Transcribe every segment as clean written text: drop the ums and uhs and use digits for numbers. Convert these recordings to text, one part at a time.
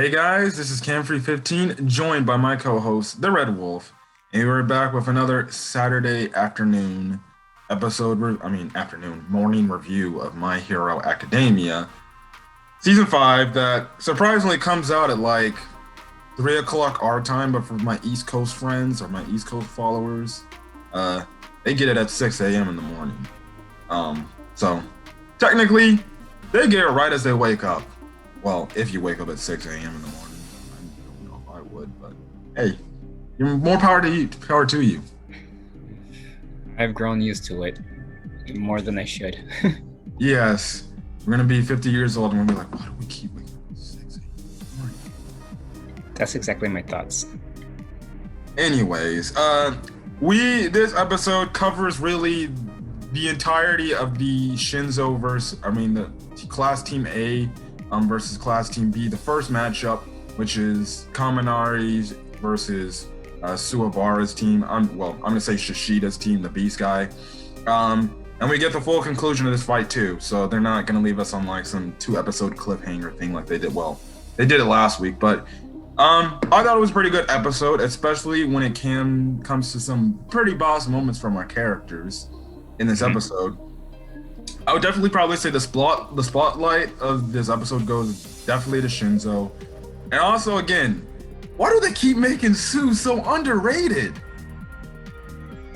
Hey guys, this is Camfrey15, joined by my co-host, the Red Wolf, and we're back with another Saturday afternoon morning review of My Hero Academia, season 5 that surprisingly comes out at like 3 o'clock our time, but for my East Coast friends or my East Coast followers, uh, they get it at 6 a.m. in the morning. So technically, they get it right as they wake up. Well, if you wake up at 6 a.m. in the morning, I don't know if I would, but hey, you're more power to you. Power to you. I've grown used to it more than I should. Yes, we're gonna be 50 years old, and we're gonna be like, why do we keep waking up at 6 a.m. in the morning? That's exactly my thoughts. Anyways, this episode covers really the entirety of the Shinzo the Class Team A versus Class Team B, the first matchup, which is Kaminari's versus Suwabara's team. I'm gonna say Shishida's team, the Beast guy. And we get the full conclusion of this fight too, so they're not gonna leave us on like some 2-episode cliffhanger thing like they did. Well, they did it last week, but I thought it was a pretty good episode, especially when it comes to some pretty boss moments from our characters in this episode. I would definitely probably say the spotlight of this episode goes definitely to Shinzo. And also, again, why do they keep making Sue so underrated?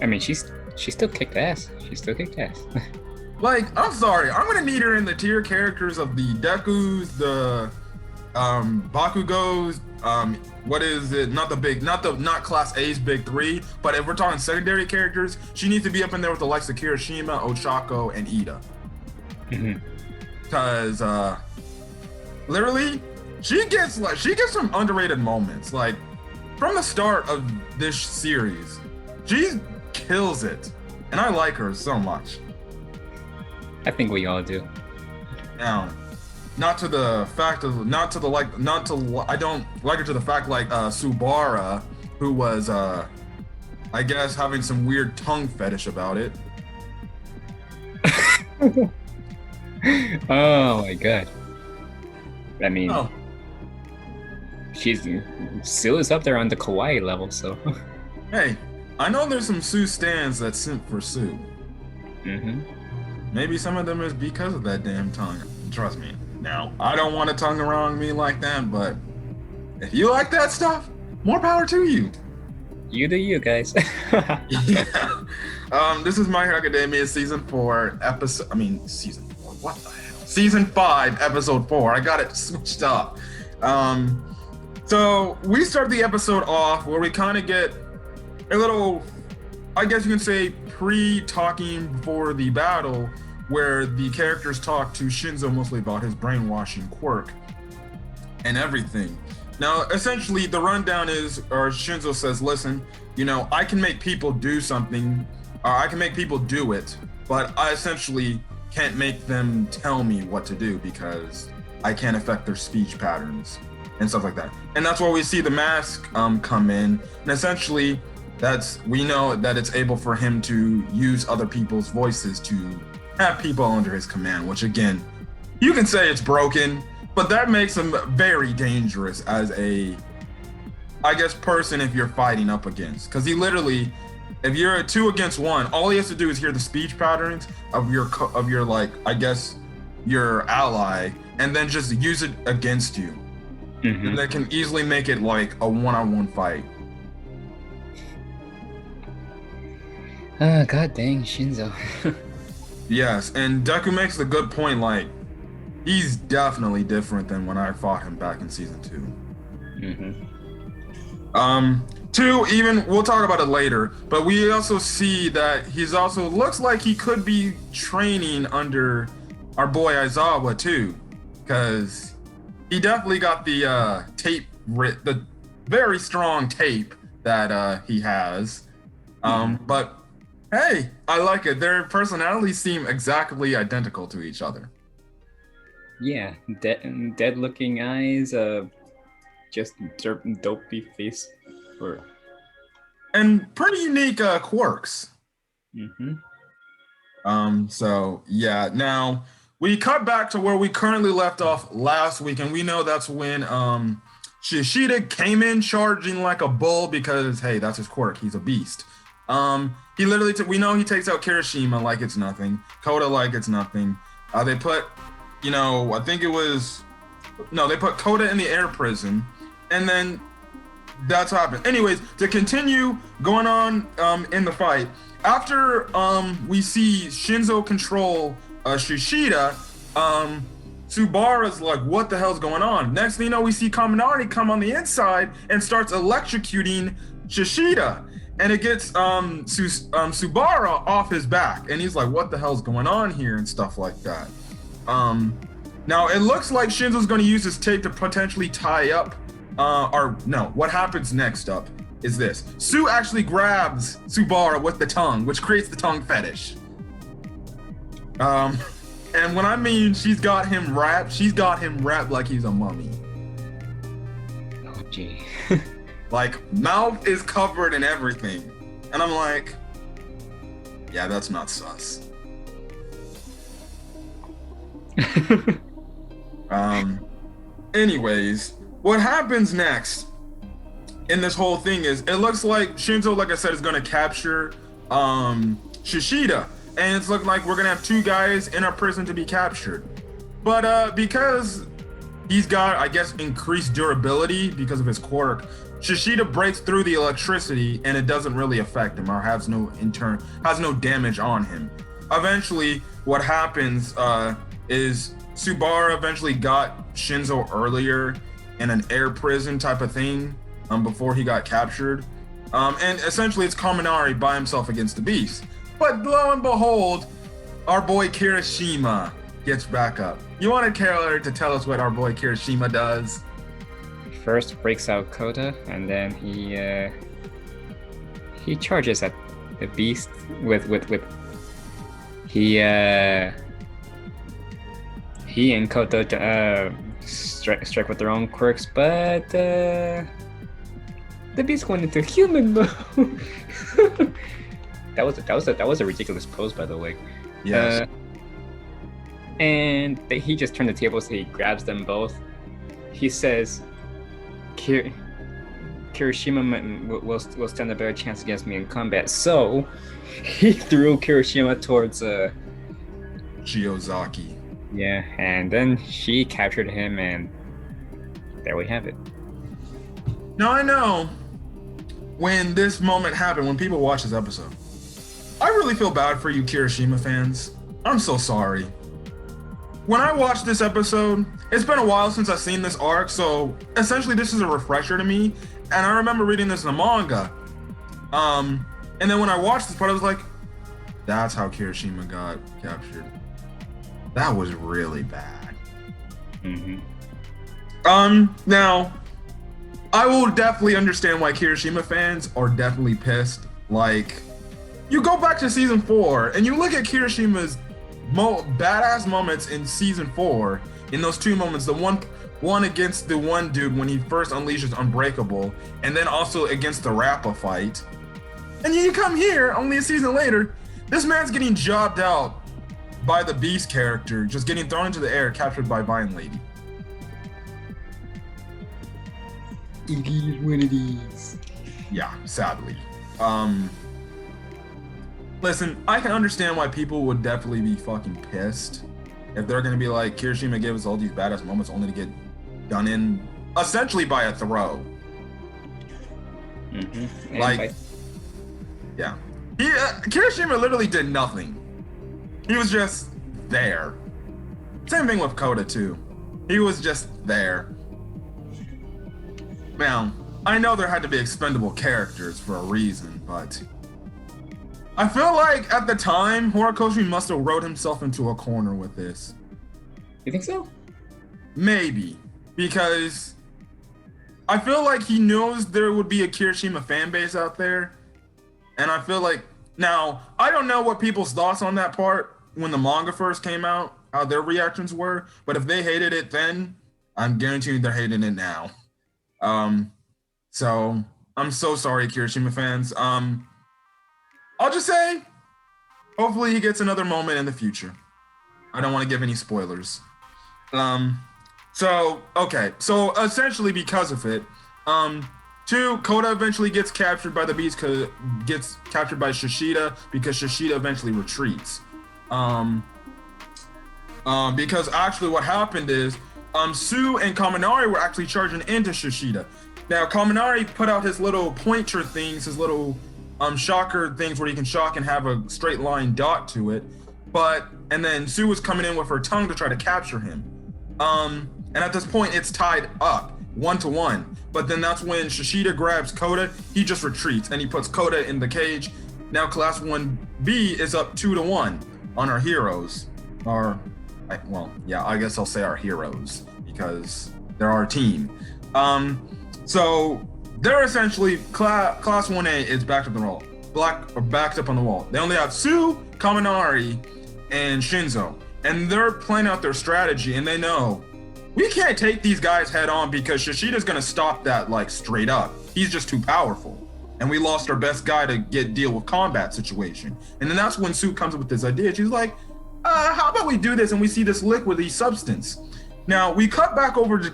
I mean, she still kicked ass. She still kicked ass. Like, I'm sorry, I'm gonna need her in the tier characters of the Dekus, the Bakugos, what is it? Not Class A's big three, but if we're talking secondary characters, she needs to be up in there with the likes of Kirishima, Ochako, and Ida. Because literally, she gets some underrated moments. Like from the start of this series, she kills it, and I like her so much. I think we all do. Now, I don't like her to the fact like Subara, who was I guess having some weird tongue fetish about it. Oh my god. I mean, Oh. Sue is up there on the kawaii level, so. Hey, I know there's some Sue stans that simp for Sue. Maybe some of them is because of that damn tongue. Trust me. Now, I don't want a tongue around me like that, but if you like that stuff, more power to you. You do you, guys. Yeah. This is My Hero Academia season 4 season 4. What the hell? Season 5, episode 4. I got it switched up. So we start the episode off where we kind of get a little, I guess you can say, pre-talking before the battle, where the characters talk to Shinzo mostly about his brainwashing quirk and everything. Now, essentially, the rundown is, or Shinzo says, listen, I can make people do something, I can make people do it, but I essentially can't make them tell me what to do because I can't affect their speech patterns and stuff like that. And that's where we see the mask come in, and essentially, we know that it's able for him to use other people's voices to have people under his command, which again, you can say it's broken, but that makes him very dangerous as a, I guess, person if you're fighting up against. Because he literally, if you're 2 against 1, all he has to do is hear the speech patterns of your like, I guess, your ally, and then just use it against you. And that can easily make it like a one-on-one fight. God dang, Shinzo. Yes, and Deku makes the good point, like, he's definitely different than when I fought him back in season 2. 2, even, we'll talk about it later, but we also see that he's also, looks like he could be training under our boy Aizawa too, because he definitely got the the very strong tape that he has. But hey, I like it. Their personalities seem exactly identical to each other. Yeah, dead looking eyes, just dopey face. And pretty unique quirks. So yeah, now we cut back to where we currently left off last week, and we know that's when Shishida came in charging like a bull because hey, that's his quirk. He's a beast. He literally we know he takes out Kirishima like it's nothing, Kota like it's nothing. They put, I think it was no, they put Kota in the air prison, and then that's what happened. Anyways, to continue going on in the fight, after we see Shinzo control Shishida, Tsubara's like, what the hell's going on? Next thing you know, we see Kaminari come on the inside and starts electrocuting Shishida. And it gets Tsubara off his back. And he's like, what the hell's going on here? And stuff like that. Now, it looks like Shinzo's going to use his tape to potentially tie up. What happens next up is this. Sue actually grabs Tsubara with the tongue, which creates the tongue fetish. And when I mean she's got him wrapped like he's a mummy. Oh, gee. Like, mouth is covered in everything. And I'm like, yeah, that's not sus. Anyways, what happens next in this whole thing is it looks like Shinzo, like I said, is going to capture Shishida. And it's looking like we're going to have two guys in our prison to be captured. But because he's got, I guess, increased durability because of his quirk, Shishida breaks through the electricity and it doesn't really affect him or has no damage on him. Eventually, what happens is Tsubara eventually got Shinzo earlier in an air prison type of thing before he got captured. And essentially it's Kaminari by himself against the beast. But lo and behold, our boy Kirishima gets back up. You wanted Carol to tell us what our boy Kirishima does? First breaks out Kota, and then he charges at the beast with he and Kota strike with their own quirks, but the beast went into human mode. That was a ridiculous pose, by the way. Yes. And he just turned the table, so he grabs them both. He says, Kirishima will stand a better chance against me in combat. So he threw Kirishima towards Shiozaki. Yeah, and then she captured him, and there we have it. Now I know when this moment happened, when people watch this episode, I really feel bad for you Kirishima fans. I'm so sorry. When I watched this episode, it's been a while since I've seen this arc, so essentially this is a refresher to me, and I remember reading this in the manga. And then when I watched this part, I was like, that's how Kirishima got captured. That was really bad. Mm-hmm. Now, I will definitely understand why Kirishima fans are definitely pissed. Like, you go back to season 4 and you look at Kirishima's badass moments in season 4. In those two moments, the one against the one dude when he first unleashes Unbreakable, and then also against the Rappa fight. And you come here only a season later, this man's getting jobbed out by the Beast character, just getting thrown into the air, captured by Vine Lady. It is what it is. Yeah, sadly. Listen, I can understand why people would definitely be fucking pissed if they're gonna be like, Kirishima gave us all these badass moments only to get done in essentially by a throw. Mm-hmm. Yeah. Kirishima literally did nothing. He was just there. Same thing with Kota too. He was just there. Now, I know there had to be expendable characters for a reason, but I feel like at the time, Horikoshi must have wrote himself into a corner with this. You think so? Maybe, because I feel like he knows there would be a Kirishima fan base out there, and I feel like, now, I don't know what people's thoughts on that part when the manga first came out, how their reactions were, but if they hated it then, I'm guaranteeing they're hating it now. So I'm so sorry, Kirishima fans. I'll just say, hopefully he gets another moment in the future. I don't want to give any spoilers. So okay, so essentially because of it, um, two Koda eventually gets captured by the beast, gets captured by Shishida because Shishida eventually retreats. Um, because actually what happened is, Sue and Kaminari were actually charging into Shishida. Now Kaminari put out his little pointer things, his little shocker things where he can shock and have a straight line dot to it, and then Sue was coming in with her tongue to try to capture him. And at this point, it's tied up 1-1. But then that's when Shishida grabs Koda. He just retreats and he puts Koda in the cage. Now Class 1B is up 2-1 on our heroes. I guess I'll say our heroes because they're our team. So they're essentially Class 1A is backed up on the wall. They only have Sue, Kaminari, and Shinzo, and they're playing out their strategy, and they know we can't take these guys head on because Shishida's gonna stop that like straight up. He's just too powerful. And we lost our best guy to deal with combat situation. And then that's when Sue comes up with this idea. She's like, how about we do this? And we see this liquidy substance. Now we cut back over to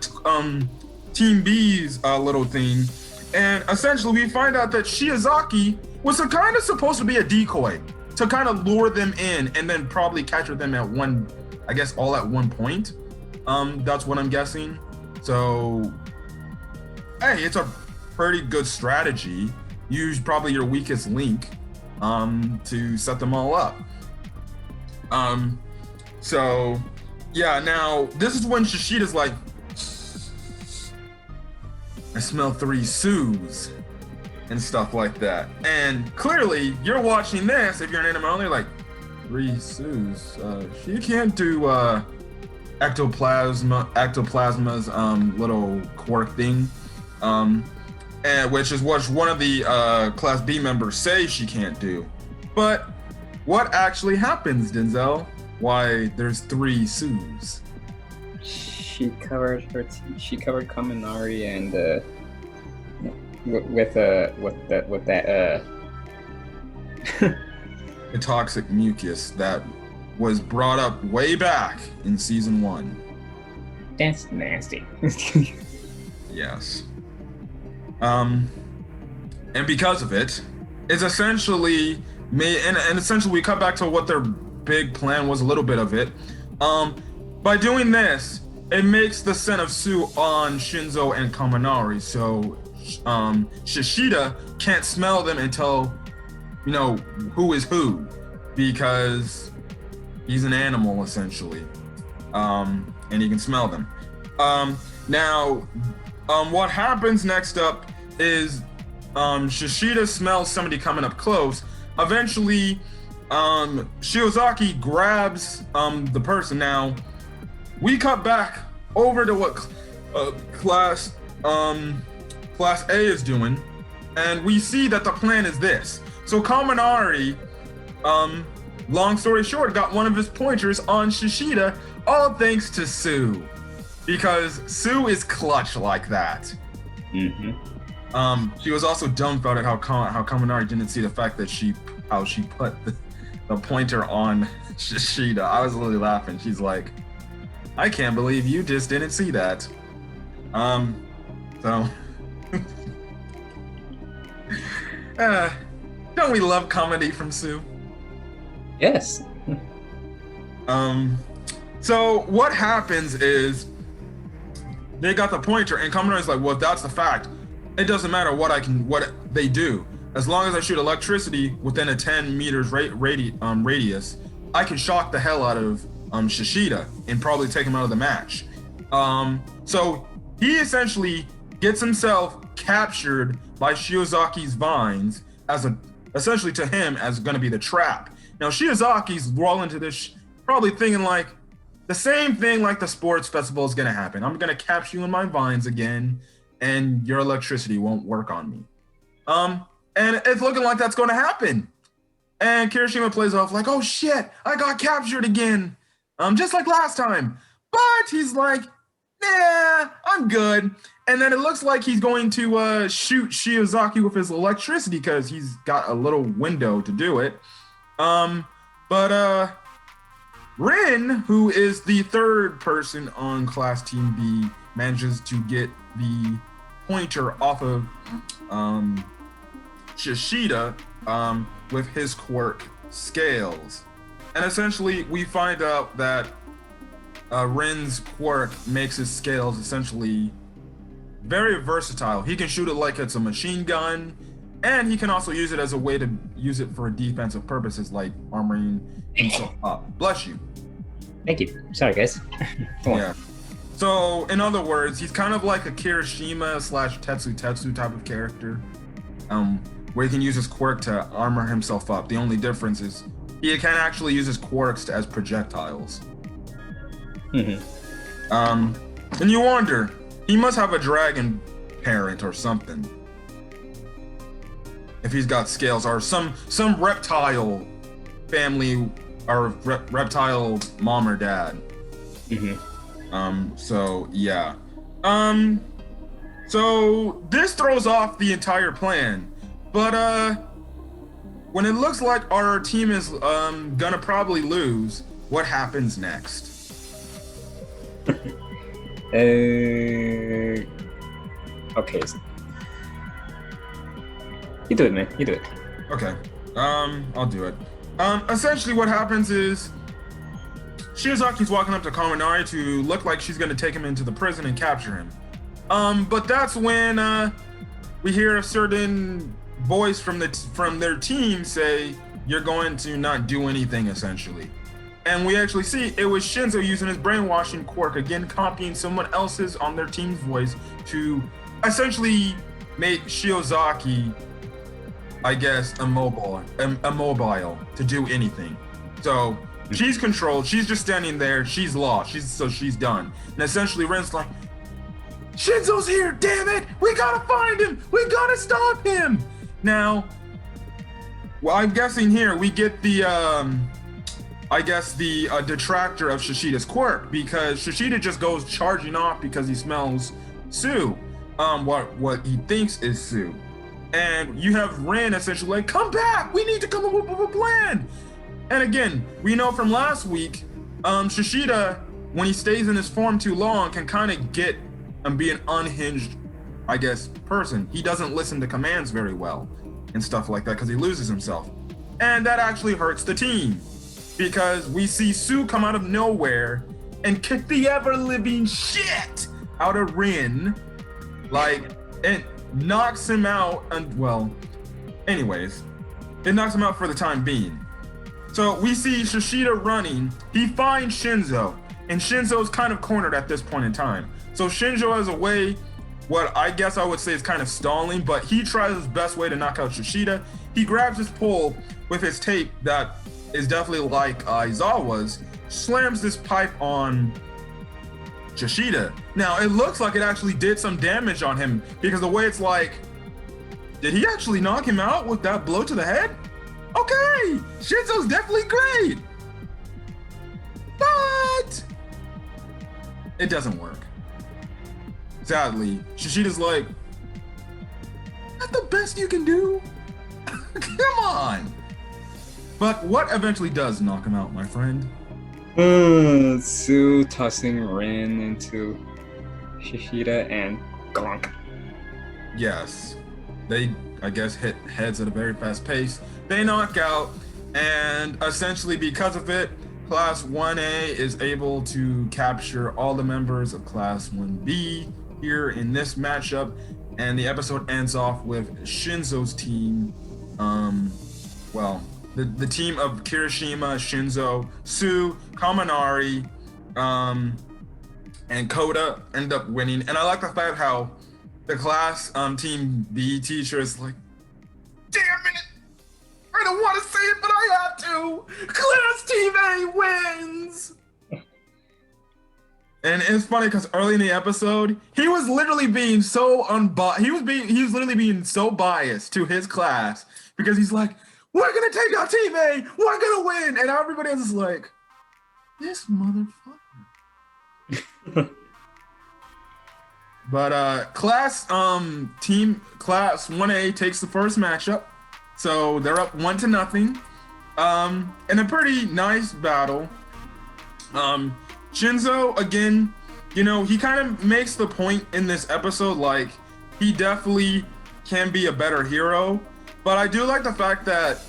Team B's little thing. And essentially we find out that Shiozaki was kind of supposed to be a decoy to kind of lure them in and then probably capture them all at one point. That's what I'm guessing. So, hey, it's a pretty good strategy. Use probably your weakest link to set them all up. So, yeah, now this is when Shishida's like, I smell 3 Sues and stuff like that. And clearly, you're watching this, if you're an anime only, like, 3 Sues. She can't do ectoplasma's little quirk thing, and which is what one of the Class B members say she can't do. But what actually happens, Denzel? Why there's 3 Sues? She covered Kaminari and with that the toxic mucus that was brought up way back in season 1. That's nasty. Yes. And because of it, it's essentially and essentially we cut back to what their big plan was, a little bit of it. By doing this, it makes the scent of Sue on Shinzo and Kaminari, so Shishida can't smell them until who is who, because he's an animal essentially, and he can smell them. Now, what happens next up is Shishida smells somebody coming up close. Eventually, Shiozaki grabs the person. Now, we cut back over to what Class A is doing, and we see that the plan is this. So Kaminari, long story short, got one of his pointers on Shishida, all thanks to Sue, because Sue is clutch like that. Mm-hmm. She was also dumbfounded how Kaminari didn't see the fact that how she put the pointer on Shishida. I was really laughing. She's like, I can't believe you just didn't see that. So don't we love comedy from Sue? Yes. So what happens is they got the pointer, and Kaminari's like, well, if that's the fact, it doesn't matter what they do. As long as I shoot electricity within a 10 meters radius, I can shock the hell out of Shishida and probably take him out of the match. So he essentially gets himself captured by Shiozaki's vines essentially to him as going to be the trap. Now Shiozaki's rolling to this, probably thinking like the same thing like the sports festival is going to happen. I'm going to capture you in my vines again, and your electricity won't work on me. And it's looking like that's going to happen. And Kirishima plays off like, oh shit, I got captured again. Just like last time. But he's like, nah, I'm good. And then it looks like he's going to shoot Shiozaki with his electricity because he's got a little window to do it. But Rin, who is the third person on Class Team B, manages to get the pointer off of Shishida with his quirk Scales. And essentially, we find out that Rin's quirk makes his Scales essentially very versatile. He can shoot it like it's a machine gun, and he can also use it as a way to use it for defensive purposes, like armoring himself up. Bless you. Thank you. Sorry, guys. Yeah. So, in other words, he's kind of like a Kirishima / Tetsu type of character, where he can use his quirk to armor himself up. The only difference is he can actually use his quirks as projectiles. And you wonder, he must have a dragon parent or something. If he's got scales, or some reptile family, or reptile mom or dad. So yeah. So this throws off the entire plan. But when it looks like our team is gonna probably lose, what happens next? Okay. You do it, man. You do it. Okay. I'll do it. Essentially what happens is Shiozaki's walking up to Kaminari to look like she's gonna take him into the prison and capture him. But that's when we hear a certain voice from their team say, "You're going to not do anything," essentially. And we actually see it was Shinzo using his brainwashing quirk, again copying someone else's on their team's voice to essentially make Shiozaki, I guess, immobile to do anything. So she's controlled, she's just standing there, she's lost, she's done. And essentially Ren's like, "Shinzo's here, damn it! We gotta find him! We gotta stop him!" Now, well, I'm guessing here we get the detractor of Shishida's quirk, because Shishida just goes charging off because he smells Sue, what he thinks is Sue. And you have Rin essentially like, "Come back! We need to come up with a plan!" And again, we know from last week, Shishida, when he stays in his form too long, can kind of get and be an unhinged, I guess, person. He doesn't listen to commands very well and stuff like that because he loses himself. And that actually hurts the team, because we see Sue come out of nowhere and kick the ever-living shit out of Rin, like, it knocks him out, and well, anyways, it knocks him out for the time being. So we see Shishida running, he finds Shinzo, and Shinzo's kind of cornered at this point in time. So Shinzo has a way, what I guess I would say is kind of stalling, but he tries his best way to knock out Shishida. He grabs his pole with his tape that is definitely like Aizawa's, slams this pipe on Shishida. Now, it looks like it actually did some damage on him, because the way it's like, did he actually knock him out with that blow to the head? Okay, Shinzo's definitely great. But it doesn't work. Sadly, Shishida's like, "That's the best you can do? Come on." But what eventually does knock him out, my friend? Sue tossing Rin into Shishida and gonk. Yes. They, I guess, hit heads at a very fast pace. They knock out, and essentially because of it, Class 1A is able to capture all the members of Class 1B here in this matchup, and the episode ends off with Shinzo's team, the team of Kirishima, Shinzo, Sue, Kaminari, and Koda end up winning. And I like the fact how the Class Team B teacher is like, "Damn it! I don't want to say it, but I have to! Class Team A wins!" And it's funny because early in the episode, he was literally being so he was literally being so biased to his class, because he's like, "We're gonna take out Team A, we're gonna win," and everybody else is like, "This motherfucker." But Class 1A takes the first matchup, so they're up 1-0, in a pretty nice battle. Shinzo, again, you know, he kind of makes the point in this episode, like, he definitely can be a better hero. But I do like the fact that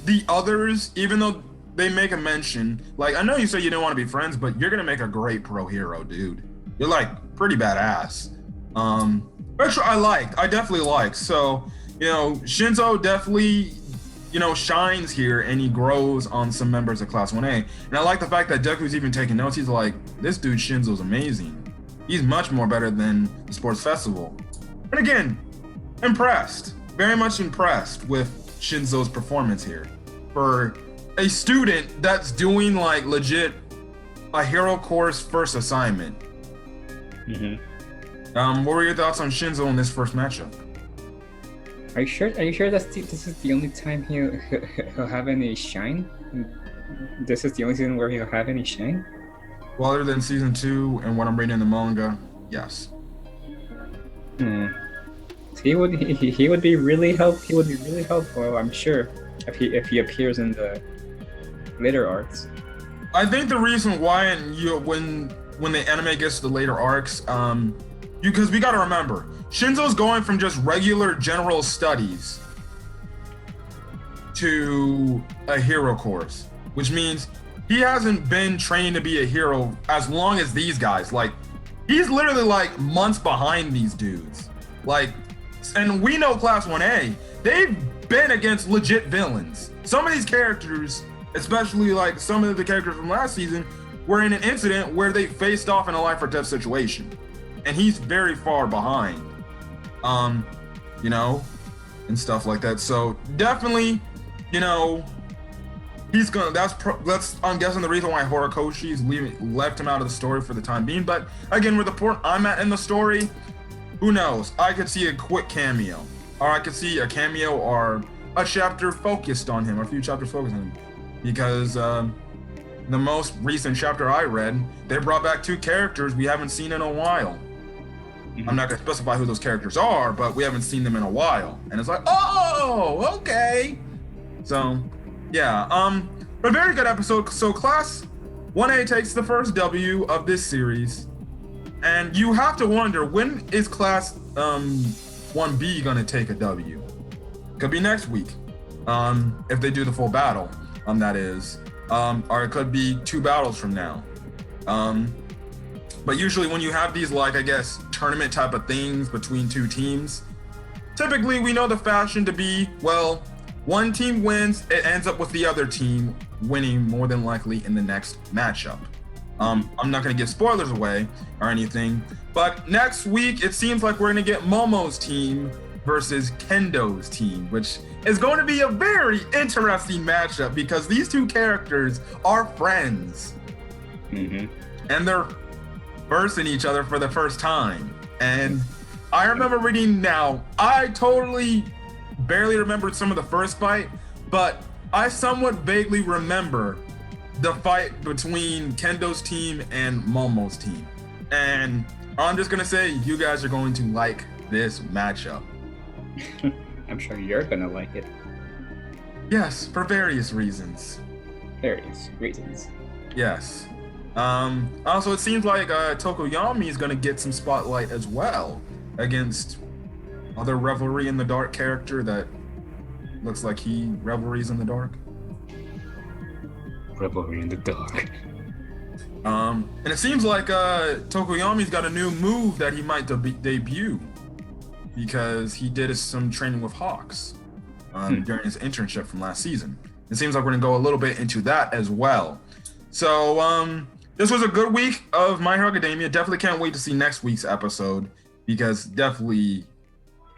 the others, even though they make a mention, like, I know you said you didn't want to be friends, but you're gonna make a great pro hero, dude. You're like pretty badass. Which I definitely like. So, you know, Shinzo definitely, you know, shines here and he grows on some members of Class 1A. And I like the fact that Deku's even taking notes. He's like, this dude Shinzo's amazing. He's much more better than the sports festival. And again, impressed. Very much impressed with Shinzo's performance here. For a student that's doing like legit a hero course first assignment. What were your thoughts on Shinzo in this first matchup? Are you sure? Are you sure this is the only time he'll have any shine? This is the only season where he'll have any shine? Well, other than season 2 and what I'm reading in the manga, yes. He would be really helpful. I'm sure if he appears in the later arcs. I think the reason why, and when the anime gets to the later arcs, because we got to remember, Shinzo's going from just regular general studies to a hero course, which means he hasn't been trained to be a hero as long as these guys. Like, he's literally like months behind these dudes. Like, and we know Class 1A, they've been against legit villains. Some of these characters, especially like some of the characters from last season, were in an incident where they faced off in a life or death situation. And he's very far behind, you know, and stuff like that. So definitely, you know, he's gonna. That's I'm guessing the reason why Horikoshi's left him out of the story for the time being. But again, with the point I'm at in the story, who knows? I could see a quick cameo, or I could see a cameo or a chapter focused on him, or a few chapters focused on him, because the most recent chapter I read, they brought back 2 characters we haven't seen in a while. I'm not gonna specify who those characters are, but we haven't seen them in a while. And it's like, oh, okay. So, yeah, but very good episode. So Class 1A takes the first W of this series. And you have to wonder, when is Class 1B gonna take a W? Could be next week, if they do the full battle, that is. Or it could be 2 battles from now. But usually when you have these, like, I guess, tournament type of things between 2 teams, typically we know the fashion to be, well, one team wins, it ends up with the other team winning more than likely in the next matchup. I'm not going to give spoilers away or anything, but next week it seems like we're going to get Momo's team versus Kendo's team, which is going to be a very interesting matchup because these 2 characters are friends. And they're versing each other for the first time. And I remember reading now, I totally barely remembered some of the first fight, but I somewhat vaguely remember the fight between Kendo's team and Momo's team. And I'm just gonna say, you guys are going to like this matchup. I'm sure you're gonna like it. Yes, for various reasons. Yes. Also, it seems like Tokoyami is going to get some spotlight as well against other Revelry in the Dark character that looks like he revelries in the dark. Revelry in the dark. And it seems like Tokoyami's got a new move that he might debut because he did some training with Hawks during his internship from last season. It seems like we're going to go a little bit into that as well. So, this was a good week of My Hero Academia. Definitely can't wait to see next week's episode because definitely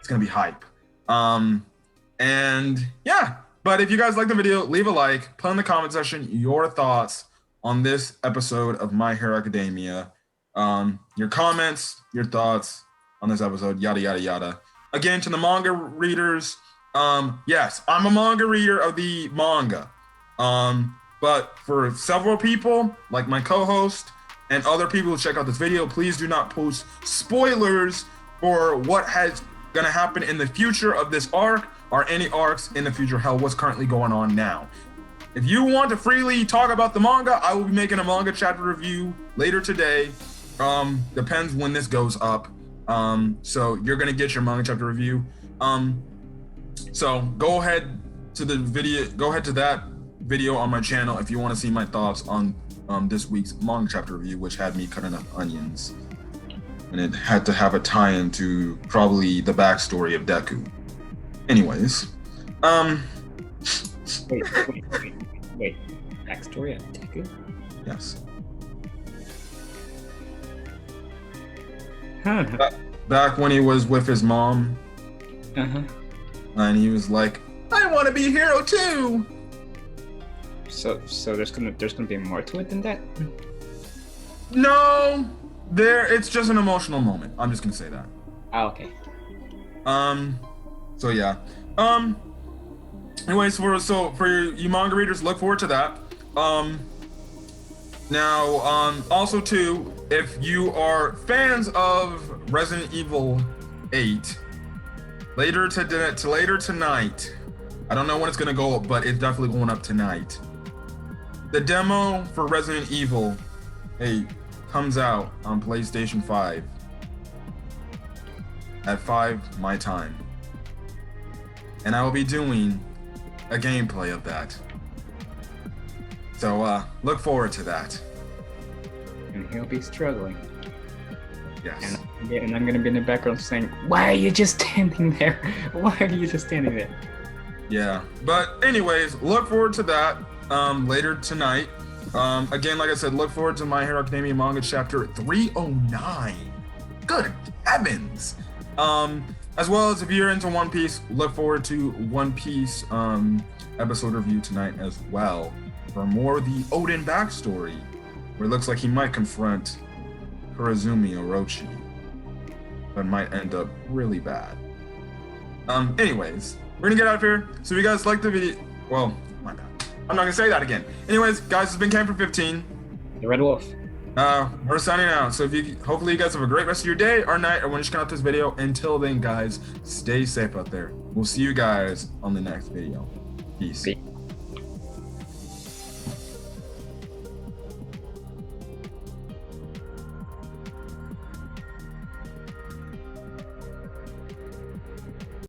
it's going to be hype. And yeah, but if you guys like the video, leave a like, put in the comment section your thoughts on this episode of My Hero Academia. Your comments, your thoughts on this episode, yada, yada, yada. Again, to the manga readers, yes, I'm a manga reader of the manga. But for several people, like my co-host and other people who check out this video, please do not post spoilers for what has gonna happen in the future of this arc or any arcs in the future, hell, what's currently going on now. if you want to freely talk about the manga, I will be making a manga chapter review later today. Depends when this goes up. So you're gonna get your manga chapter review. So go ahead to the video. Go ahead to that video on my channel if you want to see my thoughts on this week's manga chapter review, which had me cutting up onions, and it had to have a tie-in to probably the backstory of Deku. Anyways, Wait. Backstory of Deku? yes. Huh. Back when he was with his mom, Uh-huh. and he was like, "I want to be a hero too." So there's gonna be more to it than that? No, it's just an emotional moment. I'm just gonna say that. Oh, okay. So yeah. Anyways, for you manga readers, look forward to that. Now, also too, if you are fans of Resident Evil 8, later tonight, I don't know when it's gonna go up, but it's definitely going up tonight. The demo for Resident Evil 8 comes out on PlayStation 5 at 5 my time. And I will be doing a gameplay of that. So look forward to that. And he'll be struggling. Yes. And I'm gonna be in the background saying, "Why are you just standing there? Why are you just standing there?" Yeah. But anyways, look forward to that later tonight. Again, like I said, look forward to My Hero Academia manga chapter 309. Good heavens. As well as if you're into One Piece, look forward to One Piece episode review tonight as well for more of the Oden backstory, where it looks like he might confront Kurozumi Orochi, but might end up really bad. Anyways, we're gonna get out of here. So if you guys like the video, well, my bad. I'm not gonna say that again. Anyways, guys, it's been Cam for 15. The Red Wolf. We're signing out. So hopefully you guys have a great rest of your day or night or when you're checking out this video. Until then, guys, stay safe out there. We'll see you guys on the next video. Peace.